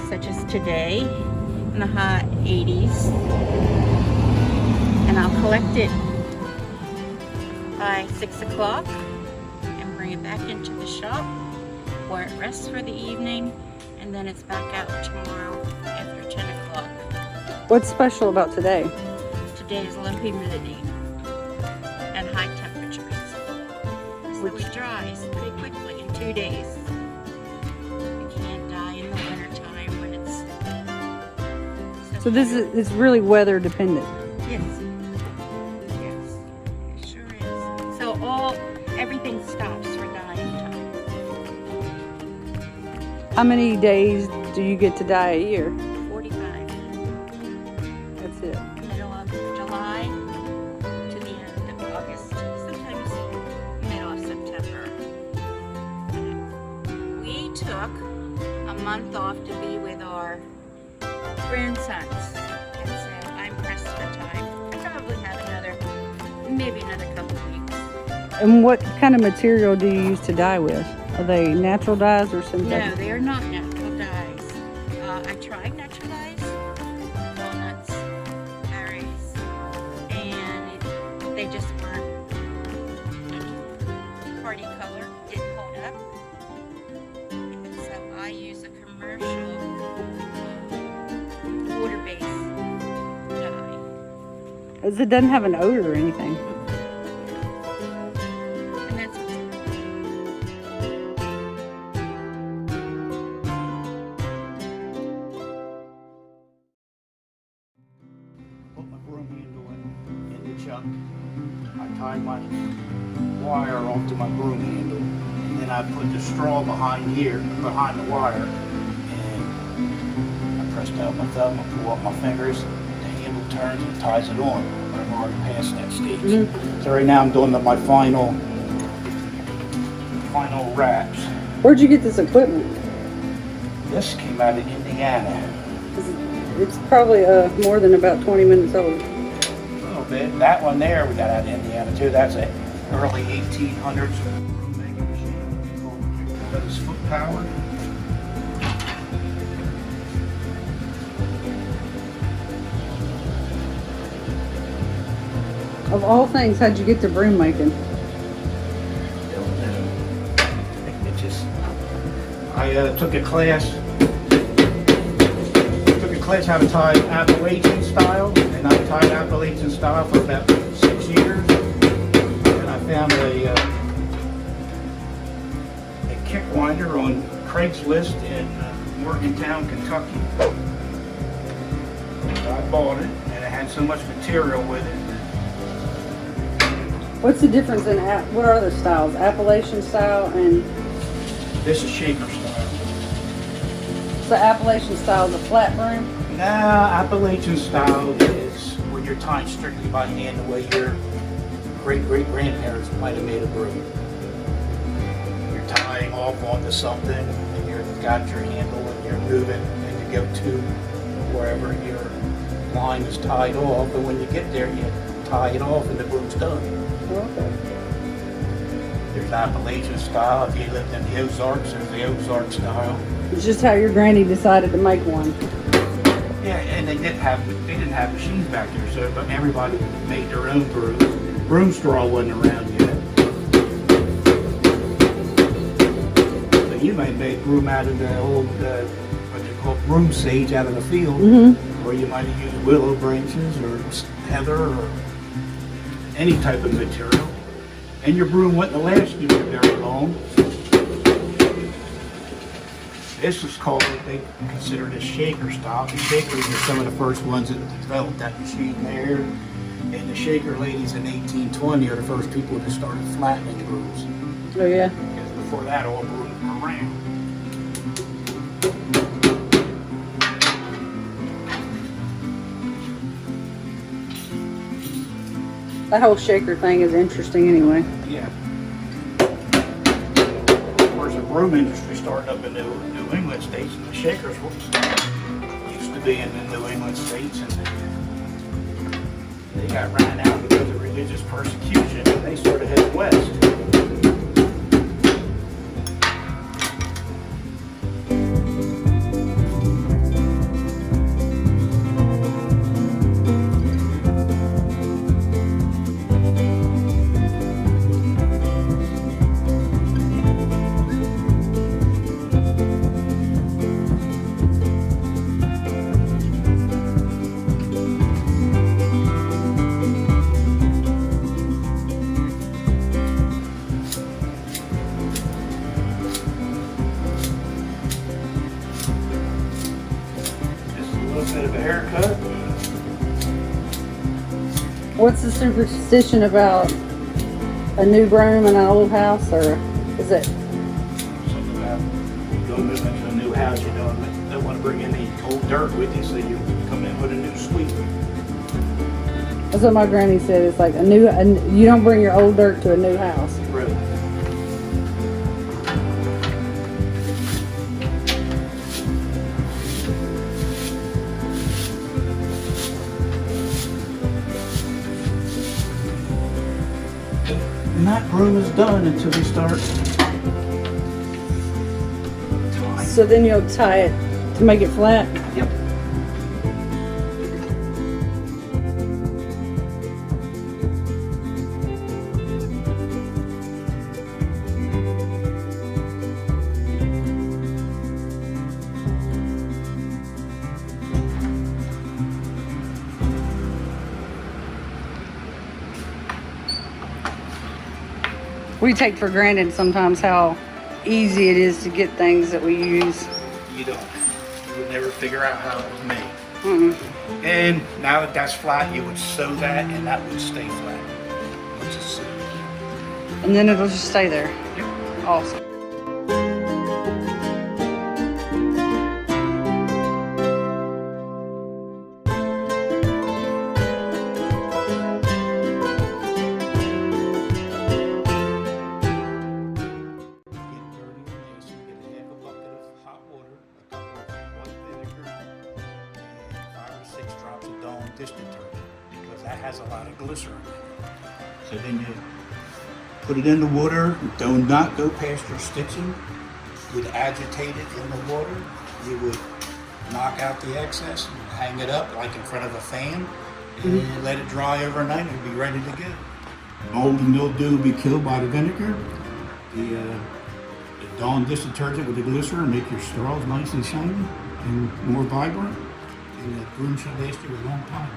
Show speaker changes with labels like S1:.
S1: Such as today in the hot 80s, and I'll collect it by 6 o'clock and bring it back into the shop where it rests for the evening, and then it's back out tomorrow after 10 o'clock.
S2: What's special about today?
S1: Today is low humidity and high temperatures, so it dries pretty quickly in 2 days.
S2: So this is really weather dependent.
S1: Yes. Yes. It sure is. So everything stops for dyeing time.
S2: How many days do you get to dye a year?
S1: 45.
S2: That's it.
S1: Middle of July to the end of August. Sometimes middle of September. We took a month off to be with our grandsons, and so I'm pressed for time. I probably have maybe another couple of weeks.
S2: And what kind of material do you use to dye with? Are they natural dyes or synthetic?
S1: No, they are not natural dyes. I tried natural dyes, walnuts, berries, and they just weren't party color, didn't hold up. And so I use a commercial water-based dye.
S2: It doesn't have an odor or anything.
S1: And that's what's
S3: put my broom handle in the chuck. I tie my wire onto my broom handle, and then I put the straw behind the wire, and I press down my thumb and pull up my fingers. The handle turns and ties it on. I'm already past that stage. So right now I'm doing my final wraps.
S2: Where'd you get this equipment?
S3: This came out of Indiana.
S2: It's probably more than about 20 minutes old.
S3: A little bit. That one there we got out of Indiana too. That's an early 1800s broom-making machine. That is foot powered.
S2: Of all things, how'd you get to broom making?
S3: I took a class how to tie Appalachian style, and I tied Appalachian style for about 6 years. And I found a kick winder on Craigslist in Morgantown, Kentucky. So I bought it, and it had so much material with it.
S2: What's the difference in, what are the styles? Appalachian style and...
S3: This is shaker style.
S2: So Appalachian style is a flat broom?
S3: Nah, Appalachian style is where you're tying strictly by hand, the way your great-great-grandparents might have made a broom. You're tying off onto something, and you've got your handle, and you're moving, and you go to wherever your line is tied off, and when you get there, you tie it off, and the broom's done.
S2: Okay.
S3: There's Appalachian style. If you lived in the Ozarks, there's the Ozark style.
S2: It's just how your granny decided to make one.
S3: Yeah, and they didn't have machines back there, so but everybody made their own broom. Broom straw wasn't around yet. So you might make broom out of the old what they call broom sage out of the field, or you might have used willow branches or heather or any type of material, and your broom wouldn't last you very long. This is called, they consider this shaker style. The shakers are some of the first ones that developed that machine there. And the shaker ladies in 1820 are the first people that started flattening brooms.
S2: Oh yeah?
S3: Because before that, all brooms were round.
S2: That whole shaker thing is interesting anyway.
S3: Yeah. Of course, the broom industry started up in the New England states, and the shakers used to be in the New England states, and they got ran out because of religious persecution, and they started heading west. Bit of a haircut.
S2: What's the superstition about a new broom in an old house, or is it?
S3: Something about going into a new house, you don't want to bring any old dirt with you, so you come in with a new sweep.
S2: That's what my granny said. It's like you don't bring your old dirt to a new house.
S3: Really. And that broom is done until we start tying.
S2: So then you'll tie it to make it flat.
S3: Yep.
S2: We take for granted sometimes how easy it is to get things that we use.
S3: You don't. You would never figure out how it was made.
S2: Mm-mm.
S3: And now that that's flat, you would sew that and that would stay flat. Which is so.
S2: And then it'll just stay there.
S3: Yep.
S2: Awesome. Dish detergent, because that has a lot of glycerin in it. So then you put it in the water. Do not go past your stitching. You would agitate it in the water. You would knock out the excess and hang it up like in front of a fan, and let it dry overnight and be ready to go. Mold and mildew will be killed by the vinegar. The Dawn dish detergent with the glycerin make your straws nice and shiny and more vibrant. And the broom should last you a long time.